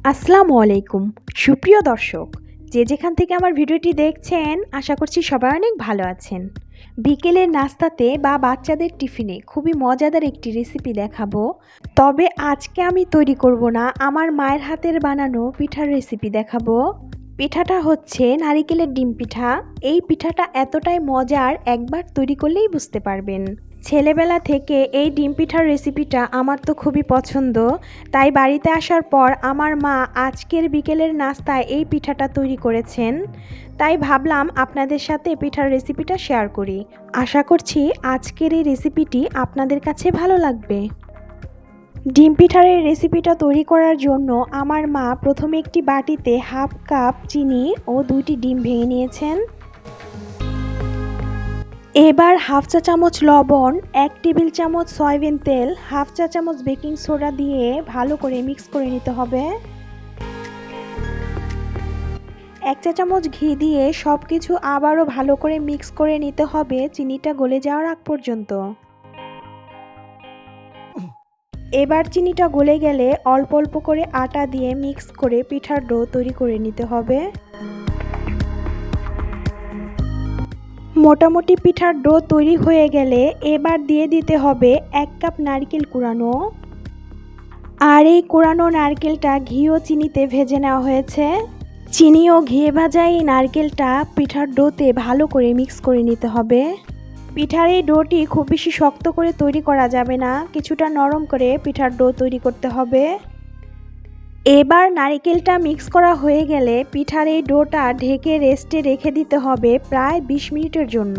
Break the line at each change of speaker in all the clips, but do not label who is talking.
আসসালামু আলাইকুম সুপ্রিয় দর্শক, যে যেখান থেকে আমার ভিডিওটি দেখছেন আশা করছি সবাই অনেক ভালো আছেন। বিকেলের নাস্তাতে বা বাচ্চাদের টিফিনে খুবই মজাদার একটি রেসিপি দেখাবো। তবে আজকে আমি তৈরি করব না, আমার মায়ের হাতের বানানো পিঠার রেসিপি দেখাবো। পিঠাটা হচ্ছে নারিকেলের ডিম পিঠা। এই পিঠাটা এতটাই মজার, একবার তৈরি করলেই বুঝতে পারবেন। ছেলেবেলা থেকে এই ডিম পিঠার রেসিপিটা আমার তো খুবই পছন্দ, তাই বাড়িতে আসার পর আমার মা আজকের বিকেলের নাস্তায় এই পিঠাটা তৈরি করেছেন। তাই ভাবলাম আপনাদের সাথে পিঠার রেসিপিটা শেয়ার করি। আশা করছি আজকের এই রেসিপিটি আপনাদের কাছে ভালো লাগবে। ডিম পিঠার এই রেসিপিটা তৈরি করার জন্য আমার মা প্রথমে একটি বাটিতে হাফ কাপ চিনি ও 2টি ডিম ভেঙে নিয়েছেন। এবার হাফ চা চামচ লবণ, 1 টেবিল চামচ সয়াবিন তেল, হাফ চা চামচ বেকিং সোডা দিয়ে ভালো করে মিক্স করে নিতে হবে। 1 চা চামচ ঘি দিয়ে সব কিছু আবারও ভালো করে মিক্স করে নিতে হবে চিনিটা গলে যাওয়ার আগ পর্যন্ত। এবার চিনিটা গলে গেলে অল্প অল্প করে আটা দিয়ে মিক্স করে পিঠার ডো তৈরি করে নিতে হবে। মোটামুটি পিঠার ডো তৈরি হয়ে গেলে এবার দিয়ে দিতে হবে 1 কাপ নারকেল কুড়ানো। আর এই কুড়ানো নারকেলটা ঘি ও চিনিতে ভেজে নেওয়া হয়েছে। চিনি ও ঘি ভাজা এই নারকেলটা পিঠার ডোতে ভালো করে মিক্স করে নিতে হবে। পিঠার এই ডোটি খুব বেশি শক্ত করে তৈরি করা যাবে না, কিছুটা নরম করে পিঠার ডো তৈরি করতে হবে। এবার নারকেলটা মিক্স করা হয়ে গেলে পিঠার এই ডোটা ঢেকে রেস্টে রেখে দিতে হবে প্রায় 20 মিনিটের জন্য।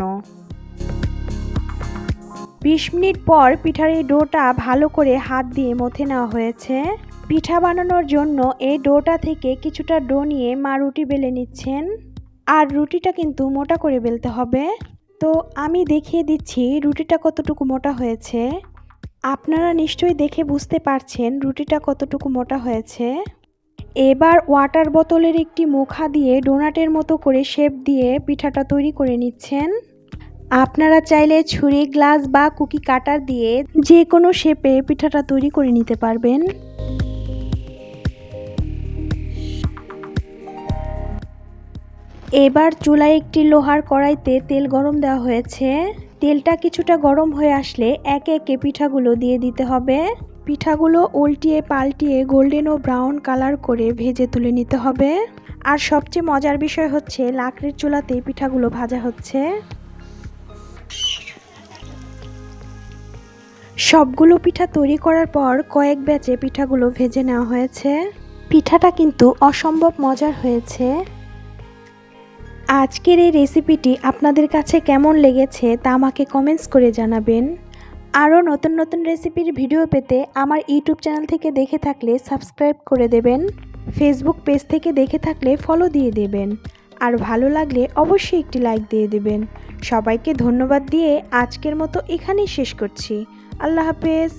20 মিনিট পর পিঠার এই ডোটা ভালো করে হাত দিয়ে মথে নেওয়া হয়েছে। পিঠা বানানোর জন্য এই ডোটা থেকে কিছুটা ডো নিয়ে মা রুটি বেলে নিচ্ছেন। আর রুটিটা কিন্তু মোটা করে বেলতে হবে। তো আমি দেখিয়ে দিচ্ছি রুটিটা কতটুকু মোটা হয়েছে। আপনারা নিশ্চয়ই দেখে বুঝতে পারছেন রুটিটা কতটুকু মোটা হয়েছে। এবার ওয়াটার বোতলের একটি মুখা দিয়ে ডোনাটের মতো করে শেপ দিয়ে পিঠাটা তৈরি করে নিচ্ছেন। আপনারা চাইলে ছুরি, গ্লাস বা কুকি কাটার দিয়ে যে কোনো শেপে পিঠাটা তৈরি করে নিতে পারবেন। এবার চুলায় একটি লোহার কড়াইতে তেল গরম দেওয়া হয়েছে। তেলটা কিছুটা গরম হয়ে আসলে একে একে পিঠাগুলো দিয়ে দিতে হবে। পিঠাগুলো উল্টিয়ে পাল্টিয়ে গোল্ডেন ও ব্রাউন কালার করে ভেজে তুলে নিতে হবে। আর সবচেয়ে মজার বিষয় হচ্ছে লাকড়ির চুলাতেই পিঠাগুলো ভাজা হচ্ছে। সবগুলো পিঠা তৈরি করার পর কয়েক ব্যাচে পিঠাগুলো ভেজে নেওয়া হয়েছে। পিঠাটা কিন্তু অসম্ভব মজার হয়েছে। আজকের এই রেসিপিটি আপনাদের কাছে কেমন লেগেছে তা আমাকে কমেন্টস করে জানাবেন। আরও নতুন নতুন রেসিপির ভিডিও পেতে আমার ইউটিউব চ্যানেল থেকে দেখে থাকলে সাবস্ক্রাইব করে দেবেন। ফেসবুক পেজ থেকে দেখে থাকলে ফলো দিয়ে দেবেন। আর ভালো লাগলে অবশ্যই একটি লাইক দিয়ে দেবেন। সবাইকে ধন্যবাদ দিয়ে আজকের মতো এখানেই শেষ করছি। আল্লাহ হাফেজ।